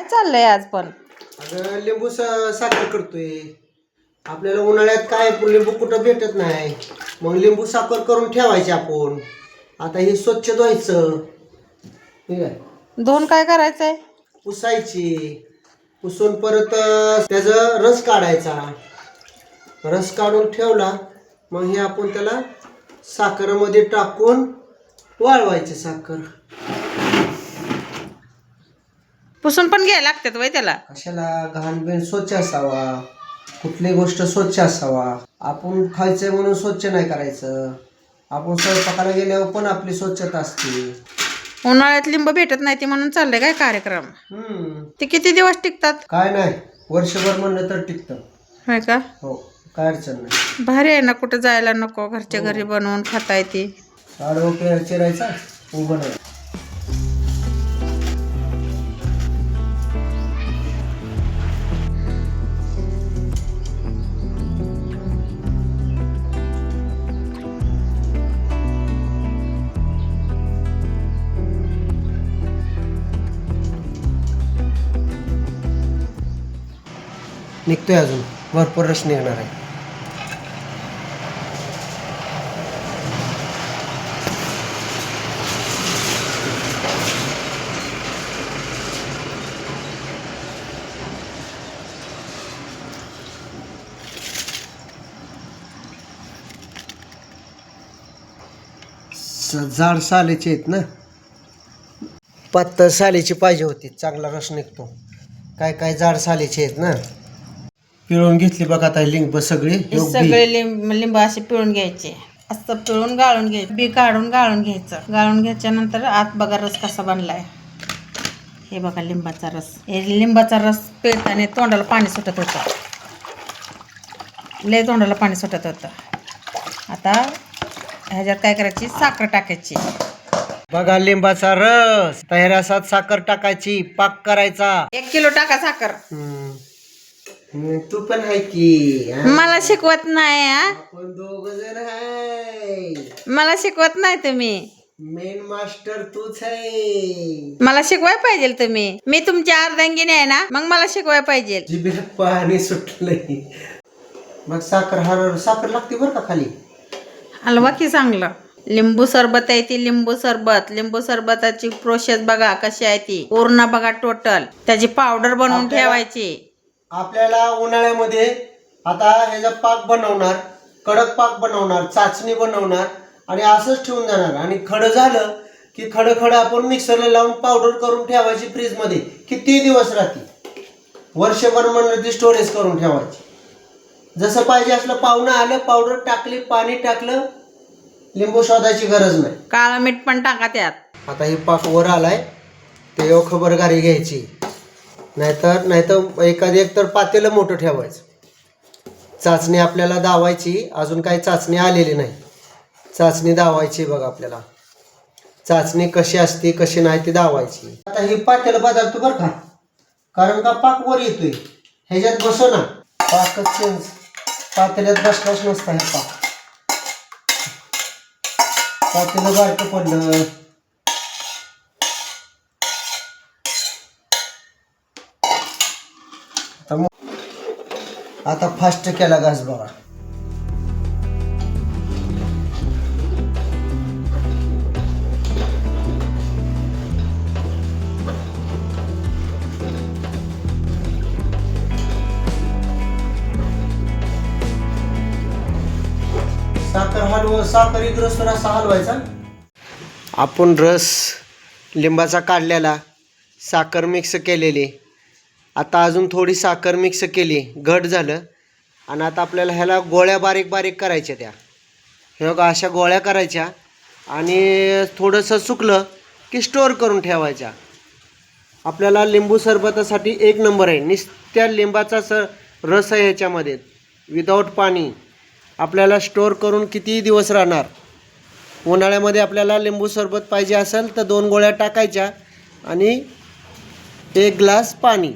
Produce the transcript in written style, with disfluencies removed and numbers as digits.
चाललंय आज पण? अगं लिंबू साखर करतोय. आपल्याला उन्हाळ्यात काय लिंबू कुठं भेटत नाही, मग लिंबू साखर करून ठेवायची आपण. आता हे स्वच्छ धुवायचं, ठीक आहे. धुवून काय करायचंय? पुसायची. पुसून परत त्याचा रस काढायचा. रस काढून ठेवला मग हे आपण त्याला साखरेमध्ये टाकून वाळवायची साखर. पुसून पण घ्यायला लागतात वय त्याला? कशाला? घाण बिन स्वच्छ असावा, कुठली गोष्ट स्वच्छ असावा. आपण खायचंय म्हणून स्वच्छ नाही करायचं. आपण स्वयंपाकाला गेल्यावर पण आपली स्वच्छता असते. उन्हाळ्यात लिंब भेटत नाही ती म्हणून चाललंय काय कार्यक्रम? ते किती दिवस टिकतात? काय नाही, वर्षभर म्हणलं तर टिकतं. होय का? हो, काय अडचण नाही. भारी आहे ना, कुठं जायला नको, घरच्या घरी बनवून खाता येते. आडवं चिरायचा, उभं नाही. निघतोय अजून, भरपूर रस निघणार आहे. जाड सालीची आहेत ना, पातळ सालीची पाहिजे होती, चांगला रस निघतो. काय काय जाड सालीची आहेत ना. पिळून घेतली बघा आता लिंब सगळी. सगळे लिंब असे पिळून घ्यायचे, असं पिळून गाळून घ्यायचे, बी काढून गाळून घ्यायचं. गाळून घ्यायच्या नंतर आत बघा रस कसा बनलाय. हे बघा लिंबाचा रस. हे लिंबाचा रस पिळताना तोंडाला पाणी सुटत होतं, लय तोंडाला पाणी सुटत होतं. आता ह्याच्यात काय करायची, साखर टाकायची. बघा लिंबाचा रस. त्या रसात साखर टाकायची, पाक करायचा. 1 किलो टाका साखर. तू पण आहे की. मला शिकवत नाही. आपण 2 जण आहे. मला शिकवत नाही तुम्ही. मेन मास्टर तूच आहे. मला शिकवाय पाहिजे तुम्ही. मी तुमची अर्धांगिनी आहे ना, मग मला शिकवाय पाहिजे. जिभेला पाणी सुटलंय. मग साखर लागते बरं का खाली. हलवा की चांगलं. लिंबू सरबत आहे ती, लिंबू सरबत. लिंबू सरबताची प्रोसेस बघा कशी आहे ती, पूर्ण बघा टोटल. त्याची पावडर बनवून ठेवायची. आपल्याला उन्हाळ्यामध्ये आता ह्याचा पाक बनवणार, कडक पाक बनवणार, चाचणी बनवणार आणि असंच ठेवून जाणार. आणि खडं झालं की खडं आपण मिक्सरला लावून पावडर करून ठेवायची फ्रीजमध्ये. किती दिवस राहते, वर्षभर म्हणलं ती स्टोरेज करून ठेवायची. जसं पाहिजे असलं, पाहुणं आलं, पावडर टाकली, पाणी टाकलं, लिंबू शोधायची गरज नाही. काळं मीठ पण टाका त्यात. आता हे पाक वर आलाय, ते खबरदारी घ्यायची. नाहीतर एक तर पातेलं मोठं ठेवायचं. चाचणी आपल्याला दावायची. अजून काही चाचणी आलेली नाही, चाचणी दावायची बघा आपल्याला. चाचणी कशी असते कशी नाही ती दावायची. आता हे पातेलं पदार्थ बरं का, कारण का पाक वर येतोय, ह्याच्यात बसो ना. पाकच चेंज, पातेल्यात बसलाच नसता हे पाक. पातेलं बारकं पडलं. आता फास्ट केला घास बघा. साखर रस असा हलवायचा. आपण रस लिंबाचा काढलेला, साखर मिक्स केलेली. आता अजून थोडी साखर मिक्स केली, घट झालं. आणि आता आपल्याला ह्याला गोळ्या बारीक बारीक करायच्या. त्या हे बघा अशा गोळ्या करायच्या आणि थोडंसं सुकलं की स्टोअर करून ठेवायच्या. आपल्याला लिंबू सरबतासाठी 1 नंबर आहे. नुसत्या लिंबाचा रस आहे ह्याच्यामध्ये, विदाऊट पाणी. आपल्याला स्टोअर करून किती दिवस राहणार. उन्हाळ्यामध्ये आपल्याला लिंबू सरबत पाहिजे असेल तर 2 गोळ्या टाकायच्या आणि 1 ग्लास पाणी.